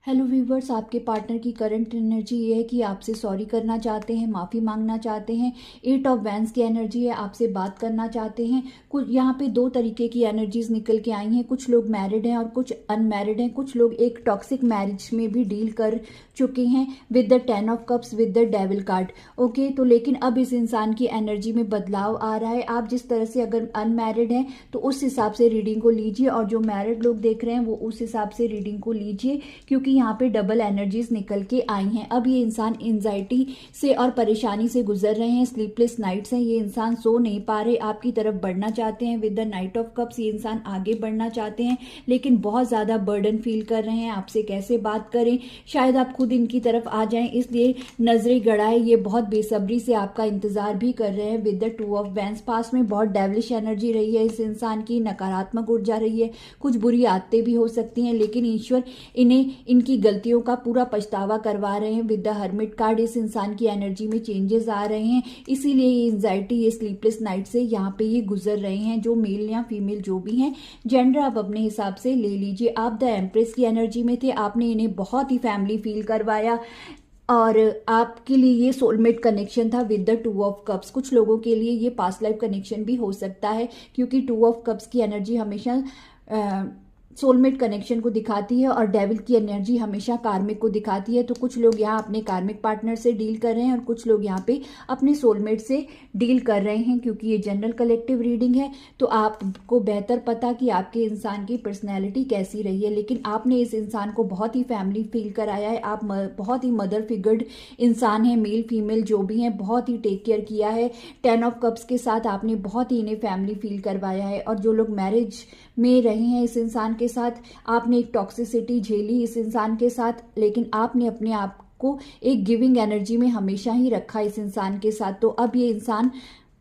Hello viewers, आपके partner की current energy ये है कि आपसे सॉरी करना चाहते हैं, माफ़ी मांगना चाहते हैं। 8 ऑफ वैंस की एनर्जी है, आपसे बात करना चाहते हैं। कुछ यहाँ पे दो तरीके की एनर्जीज निकल के आई हैं। कुछ लोग मैरिड हैं और कुछ अनमैरिड हैं। कुछ लोग एक टॉक्सिक मैरिज में भी डील कर चुके हैं with the 10 of cups with the devil card. Okay, तो लेकिन अब इस इंसान की एनर्जी में बदलाव आ रहा है। आप जिस तरह से अगर अनमैरिड हैं तो उस हिसाब से रीडिंग को लीजिए, और जो मैरिड लोग देख रहे हैं वो उस हिसाब से रीडिंग को लीजिए, क्योंकि यहाँ पे डबल एनर्जीज निकल के आई हैं। अब ये इंसान एंजाइटी से और परेशानी से गुजर रहे हैं, स्लीपलेस नाइट्स हैं, ये इंसान सो नहीं पा रहे, आपकी तरफ बढ़ना चाहते हैं with the night of cups. ये इंसान आगे बढ़ना चाहते हैं लेकिन बहुत ज्यादा बर्डन फील कर रहे हैं। आपसे कैसे बात करें, शायद आप खुद इनकी तरफ आ जाएं, इसलिए नजरें गड़ाए ये बहुत बेसब्री से आपका इंतजार भी कर रहे हैं विद द 2 ऑफ वैंस। पास में बहुत डेविलिश एनर्जी रही है इस इंसान की, नकारात्मक ऊर्जा रही है, कुछ बुरी आदतें भी हो सकती हैं, लेकिन ईश्वर इन्हें इनकी गलतियों का पूरा पछतावा करवा रहे हैं विद द हर्मिट कार्ड। इस इंसान की एनर्जी में चेंजेस आ रहे हैं, इसीलिए ये एंजाइटी, ये स्लीपलेस नाइट से यहाँ पे ये गुजर रहे हैं। जो मेल या फीमेल जो भी हैं, जेंडर आप अपने हिसाब से ले लीजिए। आप द एम्प्रेस की एनर्जी में थे, आपने इन्हें बहुत ही फैमिली फील करवाया और आपके लिए ये सोलमेट कनेक्शन था विद द 2 ऑफ कप्स। कुछ लोगों के लिए ये पास्ट लाइफ कनेक्शन भी हो सकता है, क्योंकि 2 ऑफ कप्स की एनर्जी हमेशा सोलमेट कनेक्शन को दिखाती है और डेविल की एनर्जी हमेशा कार्मिक को दिखाती है। तो कुछ लोग यहाँ अपने कार्मिक पार्टनर से डील कर रहे हैं और कुछ लोग यहाँ पे अपने सोलमेट से डील कर रहे हैं। क्योंकि ये जनरल कलेक्टिव रीडिंग है तो आपको बेहतर पता कि आपके इंसान की पर्सनैलिटी कैसी रही है, लेकिन आपने इस इंसान को बहुत ही फैमिली फील कराया है। आप बहुत ही मदर फिगर्ड इंसान हैं, मेल फीमेल जो भी हैं, बहुत ही टेक केयर किया है। 10 ऑफ कप्स के साथ आपने बहुत ही इन्हें फैमिली फील करवाया है। और जो लोग मैरिज में रहे हैं इस इंसान के साथ, आपने एक टॉक्सिसिटी झेली इस इंसान के साथ, लेकिन आपने अपने आप को एक गिविंग एनर्जी में हमेशा ही रखा इस इंसान के साथ। तो अब ये इंसान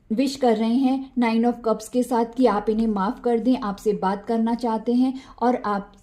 विश कर रहे हैं 9 ऑफ कप्स के साथ कि आप इन्हें माफ कर दें, आपसे बात करना चाहते हैं और आपसे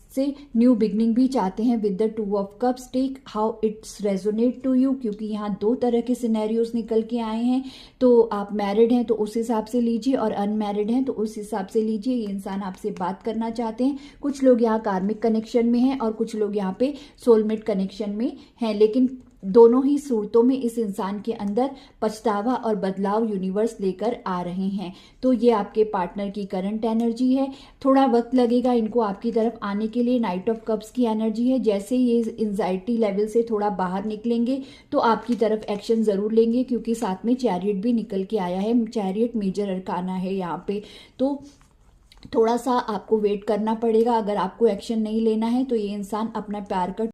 न्यू बिगनिंग भी चाहते हैं with the 2 of cups. Take how it's resonate to you, क्योंकि यहाँ दो तरह के सिनेरियोज निकल के आए हैं। तो आप मैरिड हैं तो उस हिसाब से लीजिए और अनमैरिड हैं तो उस हिसाब से लीजिए। ये इंसान आपसे बात करना चाहते हैं। कुछ लोग यहाँ कार्मिक कनेक्शन में हैं और कुछ लोग यहाँ पे सोलमेट कनेक्शन में हैं, लेकिन दोनों ही सूरतों में इस इंसान के अंदर पछतावा और बदलाव यूनिवर्स लेकर आ रहे हैं। तो ये आपके पार्टनर की करंट एनर्जी है। थोड़ा वक्त लगेगा इनको आपकी तरफ आने के लिए। नाइट ऑफ कप्स की एनर्जी है, जैसे ये एंजाइटी लेवल से थोड़ा बाहर निकलेंगे तो आपकी तरफ एक्शन जरूर लेंगे, क्योंकि साथ में चैरियट भी निकल के आया है। चैरियट मेजर अरकाना है यहाँ पे, तो थोड़ा सा आपको वेट करना पड़ेगा। अगर आपको एक्शन नहीं लेना है तो ये इंसान अपना प्यार का